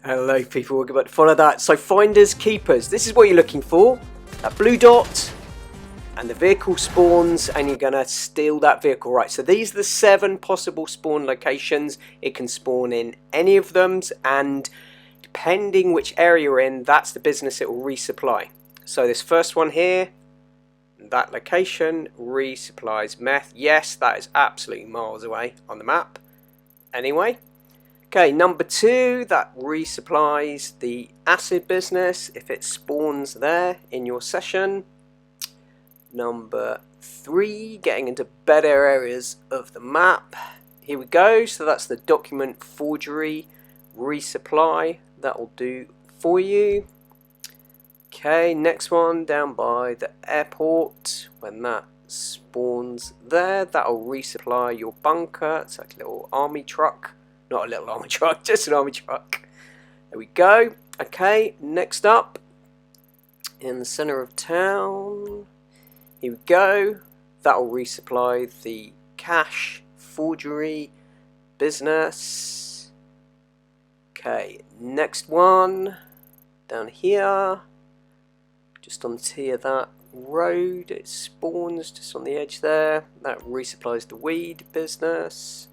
Hello people, we're about to follow that. So finders, keepers, this is what you're looking for. That blue dot, and the vehicle spawns, and you're going to steal that vehicle. Right, so these are the 7 possible spawn locations. It can spawn in any of them, and depending which area you're in, that's the business it will resupply. So this first one here, that location resupplies meth. Yes, that is absolutely miles away on the map. Anyway. Okay, number 2, that resupplies the acid business if it spawns there in your session. Number 3, getting into better areas of the map. Here we go, so that's the document forgery resupply. That will do for you. Okay, next one down by the airport. When that spawns there, that will resupply your bunker. It's like a little army truck. Not a little army truck, just an army truck. There we go. Okay, next up, in the centre of town. Here we go. That will resupply the cash forgery business. Okay, next one. Down here. Just on the tier of that road. It spawns just on the edge there. That resupplies the weed business.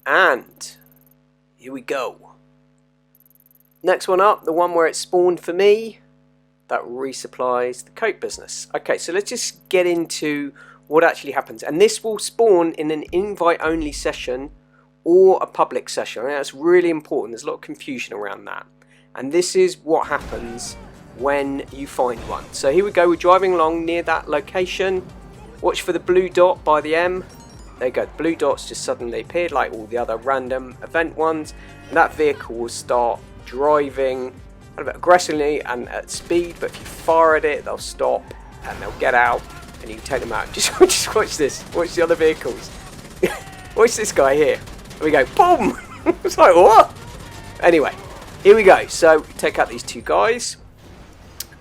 And here we go. Next one up, the one where it spawned for me, that resupplies the coke business. Okay, so let's just get into what actually happens. And this will spawn in an invite-only session or a public session. And that's really important. There's a lot of confusion around that. And this is what happens when you find one. So here we go. We're driving along near that location. Watch for the blue dot by the M. There you go, the blue dots just suddenly appeared like all the other random event ones, and that vehicle will start driving a bit aggressively and at speed, but if you fire at it, they'll stop and they'll get out and you can take them out. Just watch this, watch the other vehicles. Watch this guy here. Here we go, boom! It's like, what? Anyway, here we go. So, take out these 2 guys.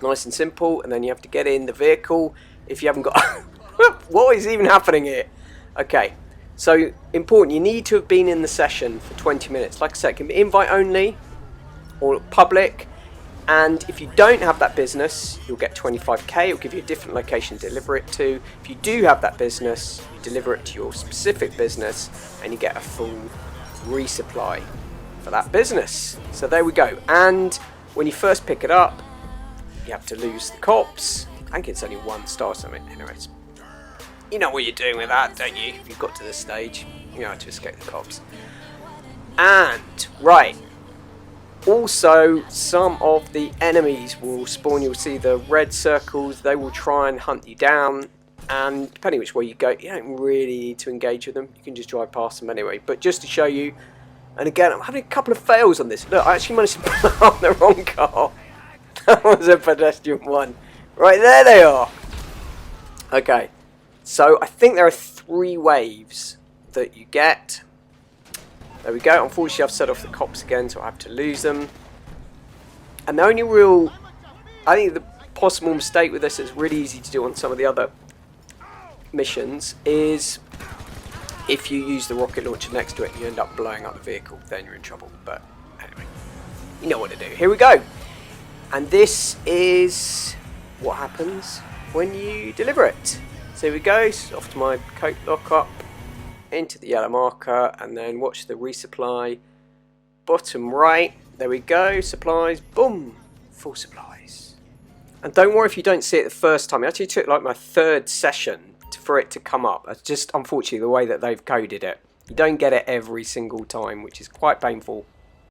Nice and simple, and then you have to get in the vehicle if you haven't got... What is even happening here? Okay, so important, you need to have been in the session for 20 minutes. Like I said, it can be invite only or public, and if you don't have that business, you'll get 25k. It'll give you a different location to deliver it to. If you do have that business, you deliver it to your specific business and you get a full resupply for that business. So there we go. And when you first pick it up, you have to lose the cops. I think it's only 1 star or something. Anyways, you know what you're doing with that, don't you? If you've got to this stage, you know how to escape the cops. And, right, also some of the enemies will spawn. You'll see the red circles. They will try and hunt you down. And depending which way you go, you don't really need to engage with them. You can just drive past them anyway. But just to show you, and again, I'm having a couple of fails on this. Look, I actually managed to put on the wrong car. That was a pedestrian one. Right, there they are. Okay. So I think there are 3 waves that you get. There we go. Unfortunately, I've set off the cops again, so I have to lose them. And the only real, I think the possible mistake with this, it's really easy to do on some of the other missions, is if you use the rocket launcher next to it and you end up blowing up the vehicle, then you're in trouble. But anyway, you know what to do. Here we go. And this is what happens when you deliver it. So here we go, off to my coke lockup, into the yellow marker, and then watch the resupply. Bottom right, there we go, supplies, boom, full supplies. And don't worry if you don't see it the first time. It actually took like my 3rd session for it to come up. That's just unfortunately the way that they've coded it. You don't get it every single time, which is quite painful.